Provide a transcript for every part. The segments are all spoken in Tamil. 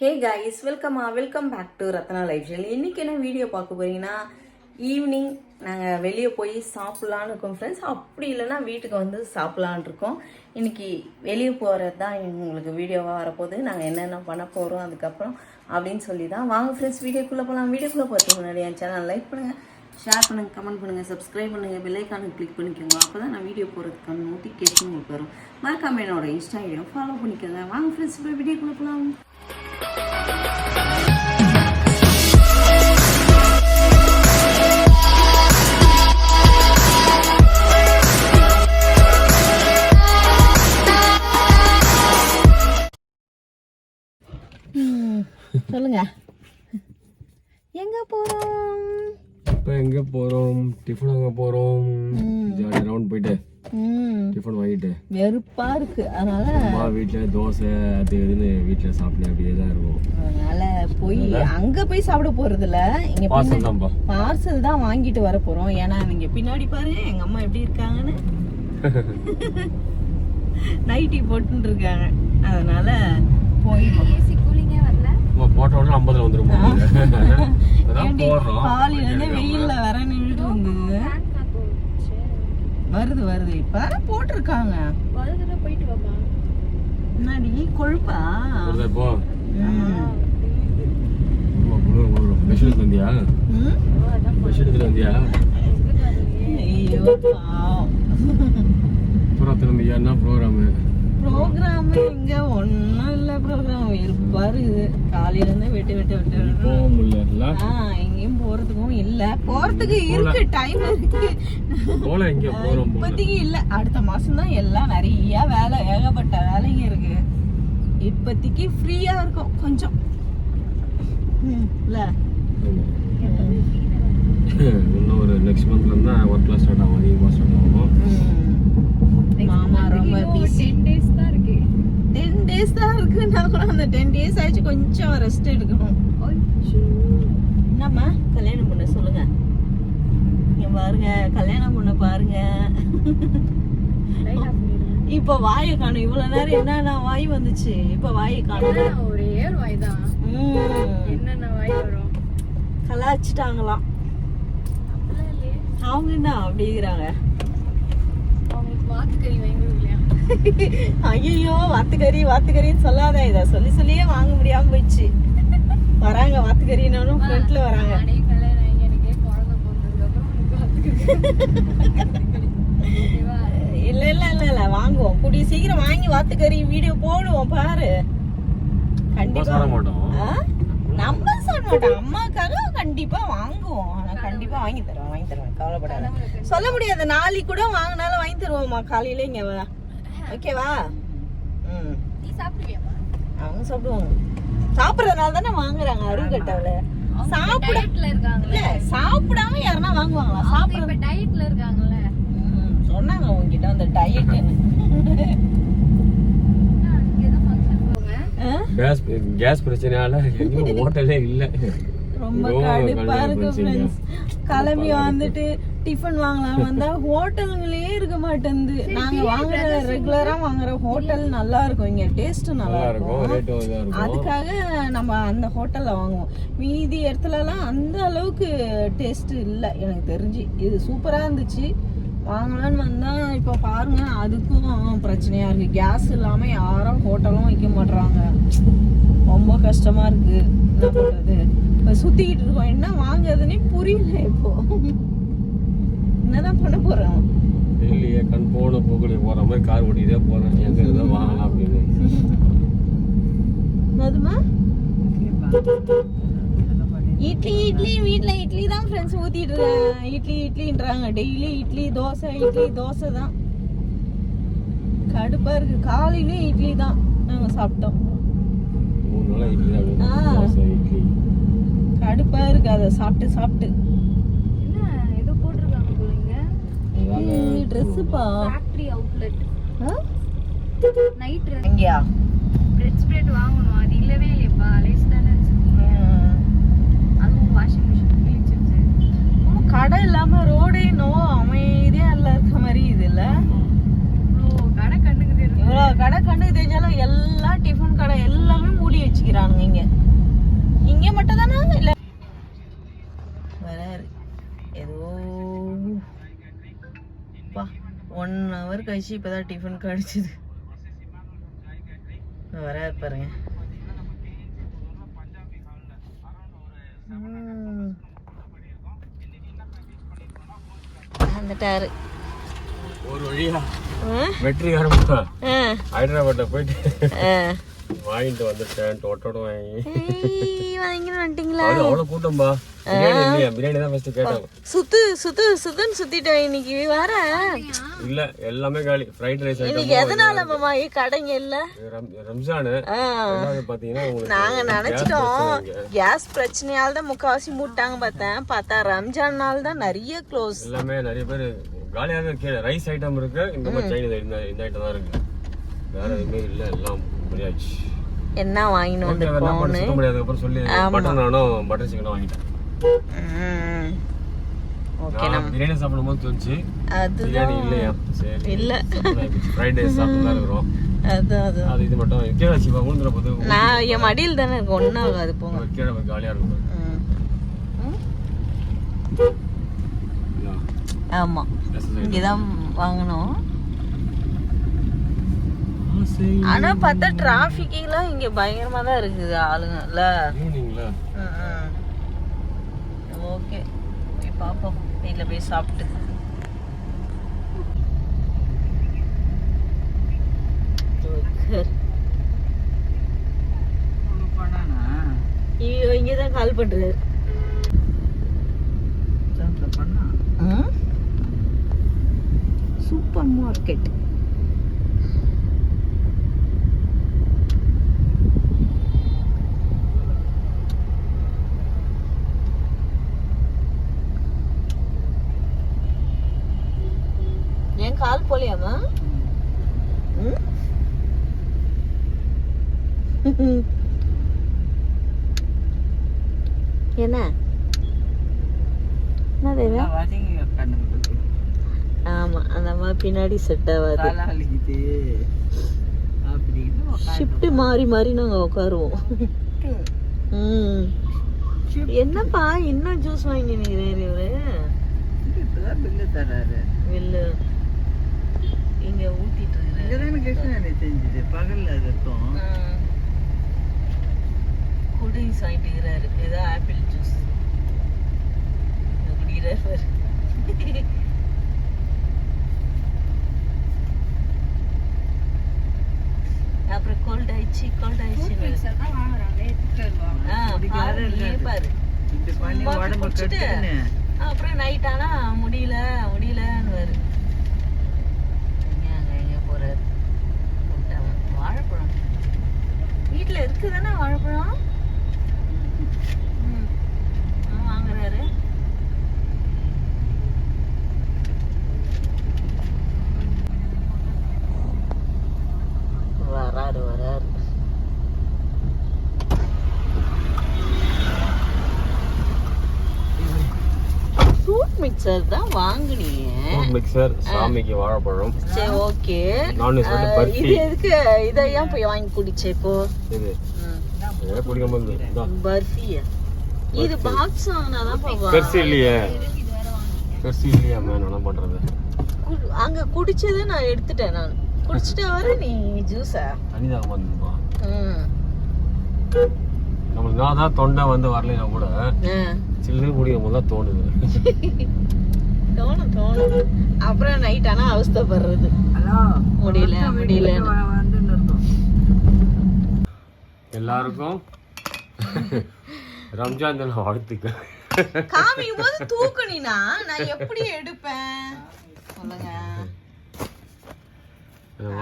Hey guys, welcome back to Ratna lifestyle. இன்றைக்கி என்ன வீடியோ பார்க்க போகிறீங்கன்னா, ஈவினிங் நாங்கள் வெளியே போய் சாப்பிட்லான்னு இருக்கோம் ஃப்ரெண்ட்ஸ். அப்படி இல்லைன்னா வீட்டுக்கு வந்து சாப்பிட்லான் இருக்கோம். இன்றைக்கி வெளியே போகிறது தான் உங்களுக்கு வீடியோவாக வரப்போகுது. நாங்கள் என்னென்ன பண்ண போகிறோம் அதுக்கப்புறம் அப்படின்னு சொல்லி தான். வாங்க ஃப்ரெண்ட்ஸ், வீடியோக்குள்ளே போகலாம். வீடியோக்குள்ளே போகிறதுக்கு முன்னாடி என் சேனல் லைக் பண்ணுங்கள், ஷேர் பண்ணுங்கள், கமெண்ட் பண்ணுங்கள், சப்ஸ்கிரைப் பண்ணுங்கள், பெல் ஐக்கானுக்கு கிளிக் பண்ணிக்கோங்க. அப்போ தான் நான் வீடியோ போகிறதுக்கான நோட்டிஃபிகேஷன் உங்களுக்கு வரும். மறக்காம என்னோட இன்ஸ்டா ஐடியும் ஃபாலோ பண்ணிக்கோங்க. வாங்க ஃப்ரெண்ட்ஸ், இப்போ வீடியோக்குள்ளே போகலாம். சொல்லுங்க, எங்க போறோம்? இப்போ எங்க போறோம்? டிஃபன் வாங்க போறோம். ஜாலியா ரவுண்ட் போயிட்டு டிஃபன் வாங்கிட்டு வெறுப்பா இருக்கு. அதனால அம்மா வீட்டுல தோசை அது இதுன்னு வீட்டுல சாப்பிட்டு அப்படியே தான் இருக்கும். அதனால போய் அங்க போய் சாப்பிட போறது இல்ல, இங்க பார்சல் தான் வாங்கிட்டு வர போறோம். ஏன்னா நீங்க பின்னாடி பாருங்க எங்க அம்மா எப்படி இருக்காங்கன்னு. நைட்டி போட்டு இருக்காங்க. அதனால போய் போட்ட உடனே 50 வந்துரும். காலையில வெயில்ல வர நின்றுட்டு இருந்தது. வருது இப்ப போட்டிருக்காங்க. முன்னாடி கொழுப்பா என்ன ப்ரோக்ராம் இங்க ஒன்னும் இல்ல. ப்ரோக்ராம் இருப்பாரு. காலையில இருந்து வெட்டு எங்கேயும் போறதுக்கும் இல்ல. போறதுக்கு இருக்கு, டைம் இருக்கு. இப்போதைக்கு இல்ல. அடுத்த மாசம் தான் எல்லாம் நிறைய வேலை, ஏகப்பட்ட வேலைங்க இருக்கு. இப்போதைக்கு ஃப்ரீயா இருக்கும் கொஞ்சம். இல்ல இன்னும் ஒரு நெக்ஸ்ட் மந்த்ல இருந்தா ஒர்க்லாம் ஸ்டார்ட் ஆகும். அதிகமாக ஸ்டார்ட் ஆகும். மாமா ரொம்ப பிஸி. 10 days தான் இருக்கு. நான் கூட அந்த 10 days ஆயிடுச்சு, கொஞ்சம் ரெஸ்ட் எடுக்கணும். என்னம்மா கல்யாணம் பண்ண சொல்லுங்க. இங்க பாருங்க, கல்யாணம் பண்ண பாருங்க. இப்ப வாயை காணும். இவ்வளவு நேரம் என்னன்னா வாய் வந்துச்சு, இப்ப வாயை காணும். ஒரே ஒரு வாய் தான். என்னென்ன வாய் வரும்? கலாச்சிட்டாங்களாம். அவங்க என்ன அப்படிங்கிறாங்க? ஐயோ, வாத்துக்கறின்னு சொல்லாத. இத சொல்லியே வாங்க முடியாம போயிடுச்சு. வராங்க வாத்துக்கறினாலும் ஃப்ரண்ட்ல வராங்க. இல்ல வாங்குவோம். கூடிய சீக்கிரம் வாங்கி வாத்துக்கறி வீடியோ போடுவோம் பாரு. கண்டிப்பா நம்ம சொல்ல மாட்டோம். அம்மாக்காக கண்டிப்பா வாங்குவோம். ஆனா கண்டிப்பா வாங்கி தருவேன், கவலைப்படாத. சொல்ல முடியாது, நாளைக்கு கூட வாங்கினாலும் வாங்கி தருவோம்மா. காலையில இங்க ஓகேவா? நீ சாப்பிடுவியாமா? அவங்க சாப்பிடுவாங்க. சாப்பிடுறதுனால தானே வாங்குறாங்க. அருகட்டவல சாப்பிடாம யாருன்னா வாங்குவாங்களா? சாப்பிட டயட்ல இருக்காங்கல்ல. சொன்னாங்க உங்ககிட்ட அந்த டயட். கேஸ் பிரச்சனையால எங்கேயும் ஹோட்டலே இல்ல. ரொம்ப கடுப்பா இருக்கு ஃப்ரெண்ட்ஸ். கிளம்பி வந்துட்டு டிஃபன் வாங்கலாம் வந்தா ஹோட்டலுங்களே இருக்க மாட்டேங்குது. நாங்க வாங்குற ரெகுலரா வாங்குற ஹோட்டல் நல்லா இருக்கும், இங்க டேஸ்ட் நல்லா இருக்கும். அதுக்காக நம்ம அந்த ஹோட்டல்ல வாங்குவோம். மீதி இடத்துல எல்லாம் அந்த அளவுக்கு டேஸ்ட் இல்ல எனக்கு தெரிஞ்சு. இது சூப்பரா இருந்துச்சு, வாங்கலான்னு வந்தா இப்ப பாருங்க அதுக்கும் பிரச்சனையா இருக்கு. கேஸ் இல்லாம யாரும் ஹோட்டலும் வைக்க மாட்டாங்க. ரொம்ப கஷ்டமா இருக்கு. என்ன பண்றது? இப்ப சுத்திக்கிட்டு இருக்கோம், என்ன வாங்குறதுன்னே புரியல. இப்போ என்னதான் பண்ண போறோம்? இல்லையே, கண் போன போக்குல போற மாதிரி கார் ஓட்டிட்டே போறேன். எங்க ஏதோ வாங்கலாம் அப்படின்னு. மதுமா இட்லி வீட்ல இட்லி தான் ஃப்ரெண்ட்ஸ் ஊத்திட்டு இருக்காங்க. இட்லின்றாங்க. டெய்லி இட்லி தோசை தான். கடுப்பா இருக்கு. காலையிலே இட்லி தான் நாங்க சாப்பிட்டோம். கடுப்பா இருக்கு அதை சாப்பிட்டு. என்ன ஏதோ போட்டுருக்காங்க போலங்க. ட்ரெஸ்ஸுப்பா. Factory outlet. நைட் எங்கயா பிரெட் ஸ்ப்ரெட் வாங்கணும். அது இல்லவே இல்லையப்பா. லேஸ் தானே வச்சிருக்கீங்க. அதுவும் வாஷிங் மிஷின் கிழிச்சிருச்சு. கடை இல்லாம ரோடே அமைதியா இல்ல இருக்க மாதிரி இது இல்ல. கடை கண்ணுக்கு தெரியும். கடை கண்ணுக்கு தெரிஞ்சாலும் எல்லா டிஃபன் கடை எல்லாமே மூடி வச்சுக்கிறானுங்க இங்க. ஹவர் கழிச்சு இப்பதான் டிஃபன் கழிச்சுது. வர பாருங்க. வந்துட்டாரு ஒரு வழியா வெற்றிகரமா ஹைதராபாத்ல போயிட்டு வாங்கிட்டு வந்துட்டேன். டோட்டோட வாங்கிட்டு வந்துட்டீங்களா? அவ்வளவு கூட்டம்பா. பிரியாணி இல்லையா? பிரியாணி தான் ஃபர்ஸ்ட் கேட்டாங்க. சுத்துன்னு சுத்திட்டேன் இன்னைக்கு. வர இல்ல எல்லாமே காலி. ஃப்ரைட் ரைஸ் இன்னைக்கு எதனால மாமா கடைங்க இல்ல? ரம்ஜான் பாத்தீங்கன்னா நாங்க நினைச்சிட்டோம் கேஸ் பிரச்சனையால தான் முக்காவாசி மூட்டாங்க பார்த்தா ரம்ஜான்னால தான் நிறைய க்ளோஸ். எல்லாமே நிறைய பேர் காலியாக இருக்கு. ரைஸ் ஐட்டம் இருக்கு, இந்த மாதிரி சைனீஸ் இந்த ஐட்டம் தான் இருக்கு. வேற எதுவுமே இல்ல, எல்லாம் முடியாச்சு. என்ன வாங்கிட்டு வந்துருக்கோம்னு அதுக்கப்புறம் சொல்லி பட்டர் நானும் பட்டர் சிக்கனும் வாங்கிட்டேன். ஓகே. நம்ம பிரியாணி சாப்பிடும்போது தோணுச்சு பிரியாணி இல்லையா, சரி இல்ல ஃப்ரைட் ரைஸ் சாப்பிட்டு இருக்கிறோம். அது இது மட்டும் கீழே வச்சுப்பா. ஊந்துற போது நான் என் மடியில் தானே இருக்கு, ஒன்றும் ஆகாது. போங்க கீழே காலியா இருக்கும். ஆமா இங்கதான் வாங்கணும். ஆனா பார்த்தா டிராபிக் எல்லாம் இங்க பயங்கரமா தான் இருக்குது ஆளுங்கல்ல. ஓகே போய் பாப்போம், வீட்டுல போய் சாப்பிட்டு. ஐயோ இங்கதான் கால் பண்றாரு. Super market. ஏன் கால் போலியாமா? என்ன ஆமா அந்த மாதிரி பின்னாடி செட் ஆகாது. ஷிஃப்ட் மாறி மாறி நாங்க உட்காருவோம். என்னப்பா இன்னும் ஜூஸ் வாங்கி நிக்கிறேன் இவரு. பில்லு இங்க ஊத்திட்டு குடிஸ் வாங்கிட்டு இருக்கிறாரு. ஏதோ ஆப்பிள் ஜூஸ் குடிக்கிறாரு. அப்புறம் கோல்ட் ஆயிடுச்சு பாரு. அப்புறம் நைட் ஆனா முடியலன்னு வரு. எங்க போறாரு? வாழைப்பழம் வீட்டுல இருக்குதானே வாழைப்பழம் வாங்குறாரு. வராரு ஃப்ரூட் மிக்சர் தான் வாங்குனீங்க. ஃப்ரூட் மிக்சர், சாமிக்கு வாழைப்பழம். சரி ஓகே. நான்வெஜ் வந்து பர்ஃபி. இது எதுக்கு இத ஏன் போய் வாங்கி குடிச்சே இப்போ? இது ஏன் குடிக்காம இருந்த பர்ஃபி. இது பாக்ஸ் வாங்குனா தான் போவா. பெர்சி இல்லையா மேன் என்ன பண்றது? அங்க குடிச்சது நான் எடுத்துட்டேன். நான் குடிச்சிட்டு வர நீ ஜூஸா தண்ணி தான் வந்துப்பா. நமக்கு நான் தான் தொண்டை வந்து வரலைன்னா கூட சில்லுன்னு குடிக்கும் போது தான் தோணுது. தோணும். அப்புறம் நைட் ஆனா அவஸ்தைப்படுறது. முடியல. எல்லாருக்கும் ரம்ஜான் தின வாழ்த்துக்கள். காமிக்கும் போது தூக்குனா நான் எப்படி எடுப்பேன் சொல்லுங்க.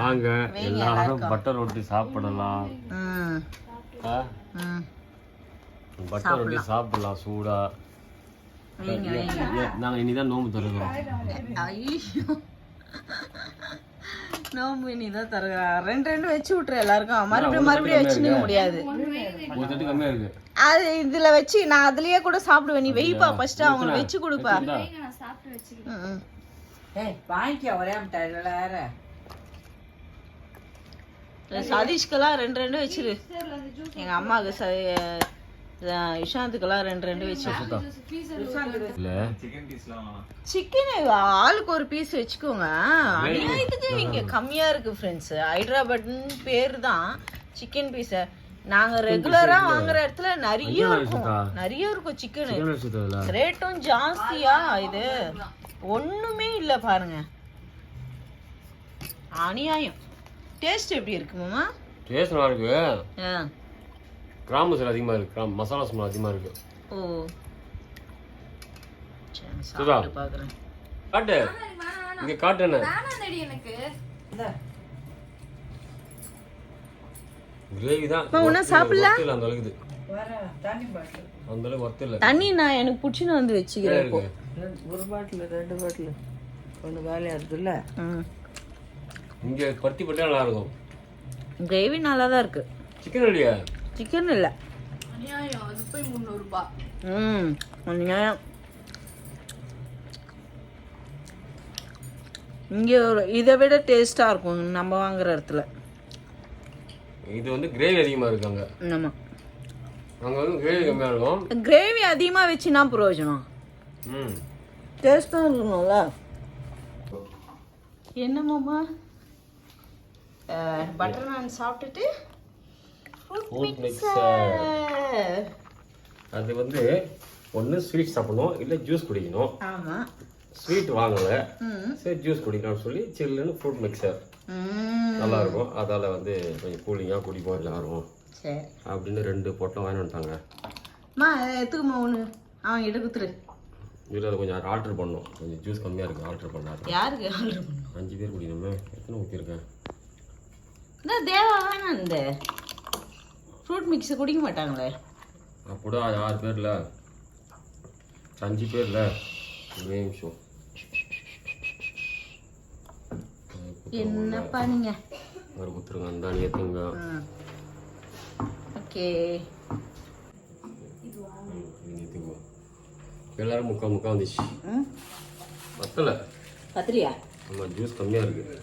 வாங்க எல்லாரும் பட்டர் ரொட்டி சாப்பிடலாம். பட்டர் ரொட்டி சாப்பிடலாம் சூடா. நாங்க இனிதான் நோம்பு தருகிறோம். நோம்பு இனிதான் தருகிறோம். ரெண்டு வச்சு விட்டுரு எல்லாருக்கும். மறுபடியும் வச்சுக்க முடியாது. ஒரு தட்டு கம்மியா இருக்கு. அது இதுல வச்சு நான் அதுலயே கூட சாப்பிடுவேன். நீ வெயிப்பா ஃபர்ஸ்ட் அவங்கள வச்சு கொடுப்பா. சதீஷ்கெல்லாம் ரெண்டு வச்சிரு. எங்க அம்மாவுக்கு இஷாந்துக்கெல்லாம் ரெண்டு வச்சு இல்ல சிக்கன் ஆளுக்கு ஒரு பீஸ் வச்சுக்கோங்க. அநியாயத்துக்கு இங்க கம்மியா இருக்கு ஃப்ரெண்ட்ஸ். ஹைதராபாத்னு பேர் தான் சிக்கன் பீஸ். நாங்க ரெகுலரா வாங்குற இடத்துல நிறைய இருக்கும் சிக்கன். ரேட்டும் ஜாஸ்தியா இது ஒண்ணுமே இல்ல பாருங்க. அநியாயம். டேஸ்ட் எப்படி இருக்கு மாமா? டேஸ்ட் நல்லா இருக்கு. கிராம் மசாலா அதிகமா இருக்கு. மசாலா ஸ்மெல் அதிகமா இருக்கு. ஓ சரி பாக்குறேன். காட்டு இங்க காட்டு என்ன எனக்கு கிரேவி தான். உன்ன சாப்பிடல அந்த அளவுக்கு அந்த அளவுக்கு வர்த் இல்ல. தண்ணி நான் எனக்கு புடிச்சுன்னு வந்து வச்சுக்கிறேன். இப்போ ஒரு பாட்டில் 2 பாட்டில் ஒன்று வேலையா இருக்குல்ல. இங்க பருத்தி பட்டா நல்லா இருக்கும். கிரேவி நல்லா தான் இருக்கு. சிக்கன் இல்லையா? சிக்கன் இல்ல. அநியாயம். அது போய் 300 ரூபாய். அநியாயம். இங்க இதை விட டேஸ்டா இருக்கும் நம்ம வாங்குற இடத்துல. இது வந்து கிரேவி அதிகமா இருக்காங்க. ஆமா அங்க வந்து கிரேவி கம்மியா இருக்கும். கிரேவி அதிகமா வச்சுனா பிரயோஜனம். டேஸ்டா இருக்கணும்ல. என்ன மாமா பட்டர் நான் சாப்பிட்டுட்டு ஃப்ரூட் மிக்சர். அது வந்து ஒன்று ஸ்வீட் சாப்பிடணும் இல்லை ஜூஸ் குடிக்கணும். ஆமா ஸ்வீட் வாங்கல சரி ஜூஸ் குடிக்கலாம்னு சொல்லி சில்லுன்னு ஃப்ரூட் மிக்சர் நல்லா இருக்கும். அதால வந்து கொஞ்சம் கூலிங்காக குடிப்போம் எல்லாரும் சரி அப்படின்னு 2 பொட்டலம் வாங்கி வந்துட்டாங்க. மா எத்துக்குமா ஒன்று அவன் கிட்ட குத்துரு. இதில் அதை கொஞ்சம் ஆர்டர் பண்ணோம். கொஞ்சம் ஜூஸ் கம்மியாக இருக்குது ஆர்டர் பண்ணாரு. யாருக்கு ஆர்டர் பண்ணும்? 5 பேர் குடிக்கணுமே. எத்தனை ஊற்றிருக்கேன்? இந்த தேவா வேணாம். இந்த ஃப்ரூட் மிக்ஸ் குடிக்க மாட்டாங்களே. அப்போட 6 பேர்ல 5 பேர்ல ஒரே நிமிஷம். என்னப்பா நீங்க ஒரு குத்துருங்க அந்த ஏற்றுங்க. ஓகே எல்லாரும் முக்கா வந்துச்சு. பத்தல பத்திரியா? ஆமாம் ஜூஸ் கம்மியாக இருக்கு.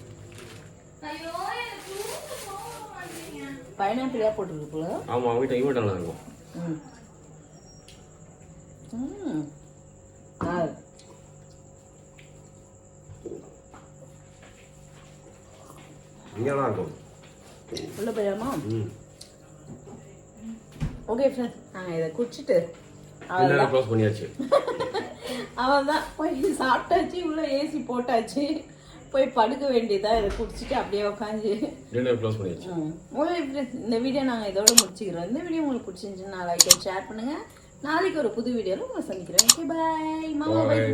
பைனாப்பிளா போட்டுருக்குள்ள. ஆமாம் அவங்ககிட்ட இவன் நல்லா இருக்கும். இங்கெல்லாம் இருக்கும் உள்ள போயாமா? ஓகே ஃப்ரெண்ட் நாங்கள் இதை குடிச்சிட்டு க்ளோஸ் பண்ணியாச்சு. அவன் தான் போய் சாப்பிட்டாச்சு. உள்ள ஏசி போட்டாச்சு. போய் படுக்க வேண்டியதா. இதை குடிச்சிட்டு அப்படியே உட்காந்து டின்னர் க்ளோஸ் பண்ணியாச்சு. ஓகே ஃப்ரெண்ட்ஸ் இந்த வீடியோ நாங்கள் இதோட முடிச்சுக்கிறோம். இந்த வீடியோ உங்களுக்கு பிடிச்சிருந்துச்சுன்னா லைக் ஷேர் பண்ணுங்கள். நாளைக்கு ஒரு புது வீடியோவில் உங்களை சந்திக்கிறேன். ஓகே பாய் மாமா. பாய்.